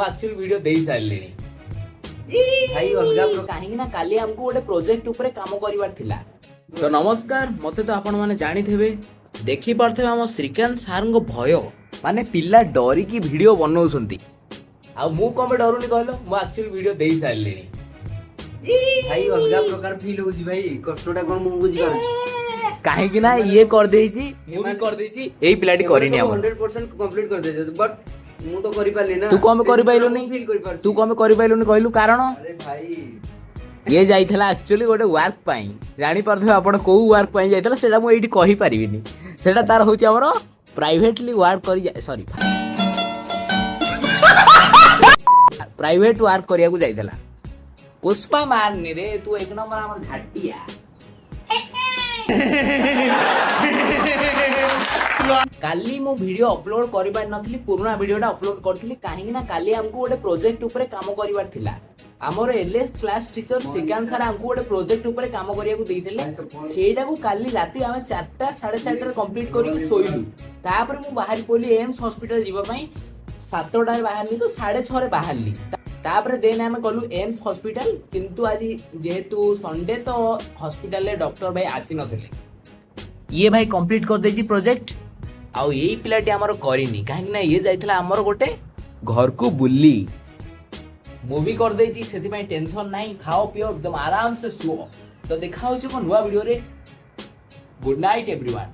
Actually video दे सारे भाई अलग कहीं ना काली हमको गोटे प्रोजेक्ट ऊपर काम करिवार थिला। तो नमस्कार मते तो आपण माने जानी थेबे देखि पारथे हम श्रीकांत सार को भय माने पिला डरी की वीडियो बनाउसंती आ मु कमे डरुनी कहलो मु एक्चुअली वीडियो दे सारे भाई अलग प्रकार फील होउची भाई कष्टटा कोन मु बुझी पारछि काहे कि ना ये कर देछि मु भी कर देछि एई पिलाटी करिनी हम 100% कंप्लीट कर दे बट मु तो करि पारली ना। तू कमे करि पाइलुनी फील करि पारछि तू कमे करि पाइलुनी कहलु कारण अरे भाई ये जाइथला एक्चुअली गोटे वर्क पाई जानि परथे आपण को वर्क पाई जाइथला सेटा मु एठी कहि परिबिनी सेटा तार होची हमरो प्राइवेटली वर्क करि सॉरी प्राइवेट वर्क करिया को जाइथला पुष्पा मारनी रे तू एक नंबर हमर घाटिया काली मु वीडियो अपलोड करि पार नथली पुराना वीडियोटा अपलोड करथली काहे ना काली हमको गोटे प्रोजेक्ट ऊपर काम करिवार थिला हमर LS class teacher Shrikant sir हमको गोटे प्रोजेक्ट ऊपर काम करिया को देइथिले सेटा को काली राती हमें 4टा 4:30 रे कंप्लीट करी सोइलु तापर मु बाहर पोली एम्स हॉस्पिटल जीवा पई 7टा रे बाहरनी तो 6:30 रे बाहरली तापर देन हमें गलु एम्स हॉस्पिटल किंतु आज जेहेतु संडे तो हॉस्पिटल ले डॉक्टर भाई आसी नथिले ये भाई कंप्लीट कर देछि प्रोजेक्ट आउ यही पिलाटी आमर करिनी काहे ना ये जाइथला आमर गोटे घर को बुल्ली मूवी कर देछि सेति पई टेंशन नाही खाओ पियो एकदम आराम से सुओ तो देखा होछि को नुवा वीडियो रे गुड नाइट एवरीवन।